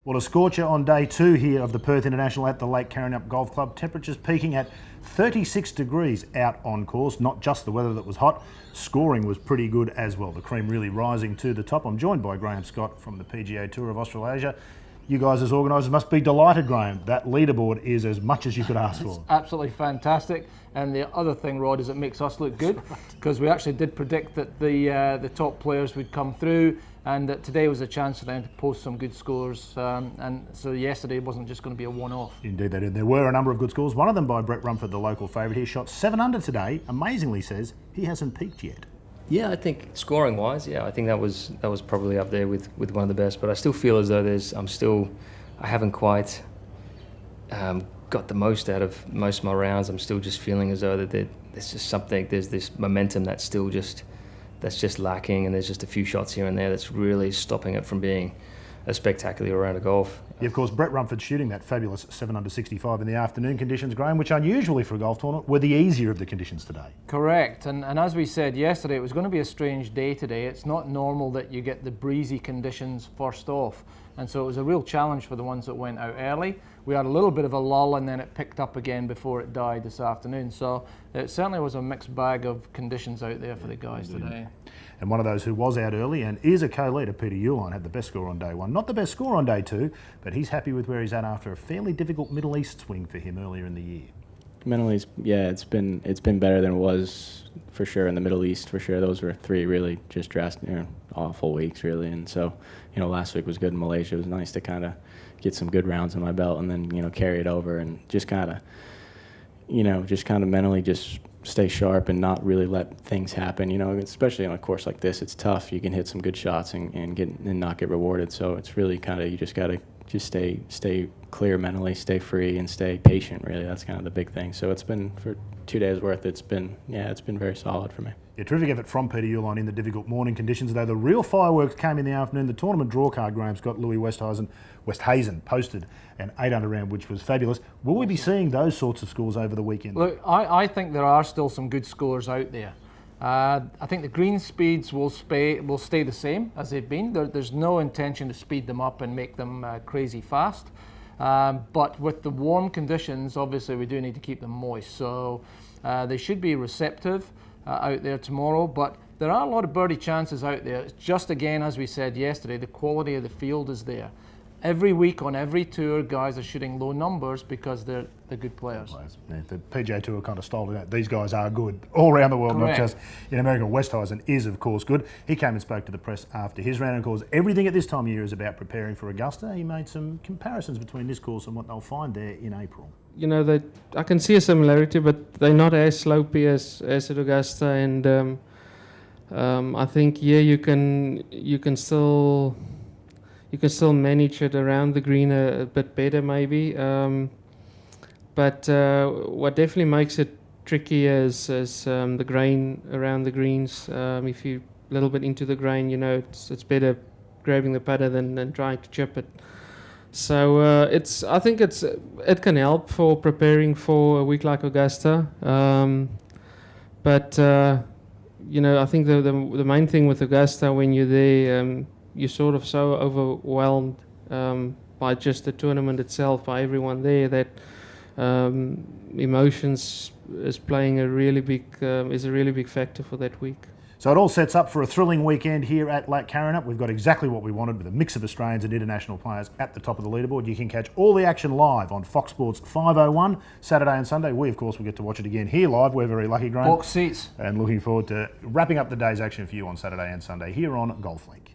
Well, a scorcher on day 2 here of the Perth International at the Lake Carrinup Golf Club. Temperatures peaking at 36 degrees out on course. Not just the weather that was hot, scoring was pretty good as well. The cream really rising to the top. I'm joined by Graeme Scott from the PGA Tour of Australasia. You guys as organisers must be delighted, Graeme. That leaderboard is as much as you could ask for. It's absolutely fantastic. And the other thing, Rod, is it makes us look good, because we actually did predict that the top players would come through, and that today was a chance for them to post some good scores. And so yesterday wasn't just going to be a one-off. Indeed they did. There were a number of good scores. One of them by Brett Rumford, the local favourite. He shot 7 under today. Amazingly says he hasn't peaked yet. Yeah, I think scoring-wise, I think that was probably up there with one of the best. But I still feel as though I haven't quite got the most out of most of my rounds. I'm still just feeling as though that there's just something, there's this momentum that's just lacking, and there's just a few shots here and there that's really stopping it from being a spectacular round of golf. Yeah, of course, Brett Rumford shooting that fabulous 7 under 65 in the afternoon conditions, Graeme, which unusually for a golf tournament were the easier of the conditions today. Correct, and as we said yesterday, it was going to be a strange day today. It's not normal that you get the breezy conditions first off, and so it was a real challenge for the ones that went out early. We had a little bit of a lull, and then it picked up again before it died this afternoon, so it certainly was a mixed bag of conditions out there for the guys today. And one of those who was out early and is a co-leader, Peter Uihlein, had the best score on day 1. Not the best score on day 2, but he's happy with where he's at after a fairly difficult Middle East swing for him earlier in the year. Middle East, yeah, it's been better than it was for sure in the Middle East, for sure. Those were 3 really just drastic, awful weeks really, and so last week was good in Malaysia. It was nice to kind of get some good rounds in my belt and then carry it over and just kind of mentally just stay sharp and not really let things happen. Especially on a course like this, it's tough. You can hit some good shots and not get rewarded. So it's really kind of, you just got to just stay clear mentally, stay free, and stay patient. Really, that's kind of the big thing. So it's been, for 2 days worth, it's been very solid for me. Yeah, terrific effort from Peter Uihlein in the difficult morning conditions, though the real fireworks came in the afternoon. The tournament draw card, Graeme Scott, Louis Westhazen posted an 8 under round, which was fabulous. Will we be seeing those sorts of scores over the weekend? Look, I think there are still some good scores out there. I think the green speeds will stay the same as they've been. There's no intention to speed them up and make them crazy fast. But with the warm conditions, obviously we do need to keep them moist. So they should be receptive out there tomorrow. But there are a lot of birdie chances out there. It's just, again, as we said yesterday, the quality of the field is there. Every week on every tour, guys are shooting low numbers because they're good players. Yeah, the PGA Tour kind of styled it out. These guys are good all around the world, Correct. Not just in America. Westhazen is, of course, good. He came and spoke to the press after his round, and of course, everything at this time of year is about preparing for Augusta. He made some comparisons between this course and what they'll find there in April. I can see a similarity, but they're not as slopey as at Augusta, and I think you can still manage it around the green a bit better maybe. But what definitely makes it tricky is the grain around the greens. If you're a little bit into the grain, it's better grabbing the putter than trying to chip it. So I think it can help for preparing for a week like Augusta. But I think the main thing with Augusta, when you're there, you're sort of so overwhelmed by just the tournament itself, by everyone there, that emotions is playing a really big factor for that week. So it all sets up for a thrilling weekend here at Lake Carrinup. We've got exactly what we wanted, with a mix of Australians and international players at the top of the leaderboard. You can catch all the action live on Fox Sports 501 Saturday and Sunday. We, of course, will get to watch it again here live. We're very lucky, Graeme. Box seats. And looking forward to wrapping up the day's action for you on Saturday and Sunday here on Golf Link.